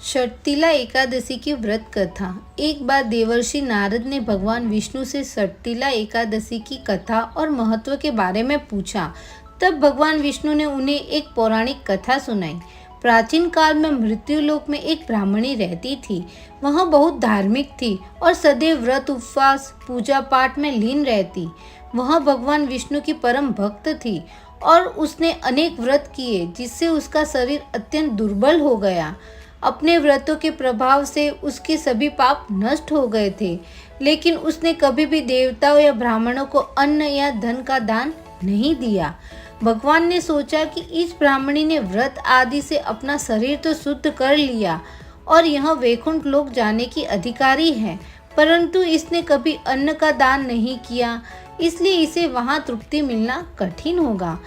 षटतिला एकादशी की व्रत कथा। एक बार देवर्षि नारद ने भगवान विष्णु से षटतिला एकादशी की कथा और महत्व के बारे में पूछा। तब भगवान विष्णु ने उन्हें एक पौराणिक कथा सुनाई। प्राचीन काल में मृत्युलोक में एक ब्राह्मणी रहती थी। वह बहुत धार्मिक थी और सदैव व्रत उपवास पूजा पाठ में लीन रहती। वह भगवान विष्णु की परम भक्त थी और उसने अनेक व्रत किए जिससे उसका शरीर अत्यंत दुर्बल हो गया। अपने व्रतों के प्रभाव से उसके सभी पाप नष्ट हो गए थे, लेकिन उसने कभी भी देवताओं या ब्राह्मणों को अन्न या धन का दान नहीं दिया। भगवान ने सोचा कि इस ब्राह्मणी ने व्रत आदि से अपना शरीर तो शुद्ध कर लिया और यह वैकुंठ लोक जाने की अधिकारी है, परंतु इसने कभी अन्न का दान नहीं किया, इसलिए इसे वहां तृप्ति मिलना कठिन होगा।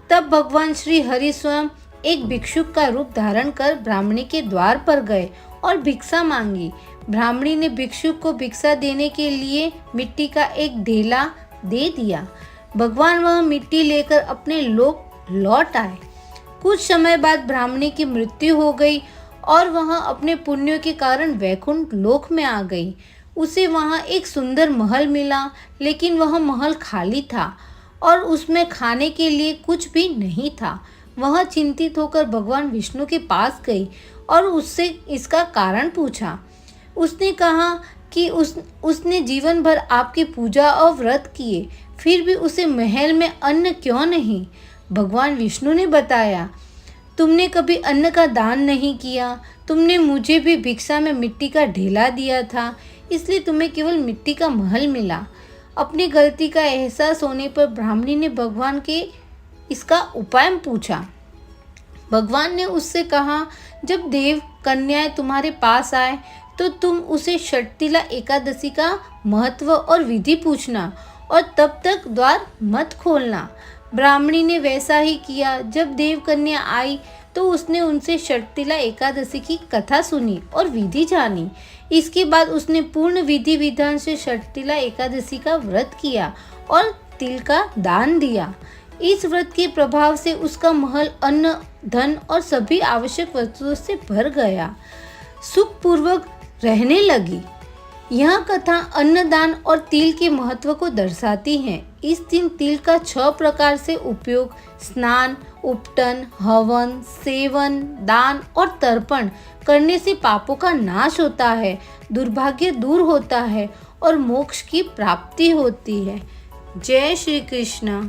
तब भगवान श्री हरि स्वयं एक भिक्षुक का रूप धारण कर ब्राह्मणी के द्वार पर गए और भिक्षा मांगी। ब्राह्मणी ने भिक्षुक को भिक्षा देने के लिए मिट्टी का एक ढेला दे दिया। भगवान वह मिट्टी लेकर अपने लोक लौट आए। कुछ समय बाद ब्राह्मणी की मृत्यु हो गई और वह अपने पुण्यों के कारण वैकुंठ लोक में आ गई। उसे वहां एक सुंदर महल मिला, लेकिन वह महल खाली था और उसमें खाने के लिए कुछ भी नहीं था। वह चिंतित होकर भगवान विष्णु के पास गई और उससे इसका कारण पूछा। उसने कहा कि उसने जीवन भर आपकी पूजा और व्रत किए, फिर भी उसे महल में अन्न क्यों नहीं? भगवान विष्णु ने बताया, तुमने कभी अन्न का दान नहीं किया, तुमने मुझे भी भिक्षा में मिट्टी का ढेला दिया था, इसलिए तुम्हें केवल मिट्टी का महल मिला। अपनी गलती का एहसास होने पर ब्राह्मणी ने भगवान के इसका उपाय पूछा। भगवान ने उससे कहा, जब देव कन्याएं तुम्हारे पास आए तो तुम उसे षटतिला एकादशी का महत्व और विधि पूछना और तब तक द्वार मत खोलना। ब्राह्मणी ने वैसा ही किया। जब देव कन्या आई तो उसने उनसे षटतिला एकादशी की कथा सुनी और विधि जानी। इसके बाद उसने पूर्ण विधि विधान से षटतिला एकादशी का व्रत किया और तिल का दान दिया। इस व्रत के प्रभाव से उसका महल अन्न, धन और सभी आवश्यक वस्तुओं से भर गया, सुखपूर्वक रहने लगी। यह कथा अन्नदान और तिल के महत्व को दर्शाती है। इस दिन तिल का 6 प्रकार से उपयोग, स्नान, उपटन, हवन, सेवन, दान और तर्पण करने से पापों का नाश होता है, दुर्भाग्य दूर होता है और मोक्ष की प्राप्ति होती है। जय श्री कृष्ण।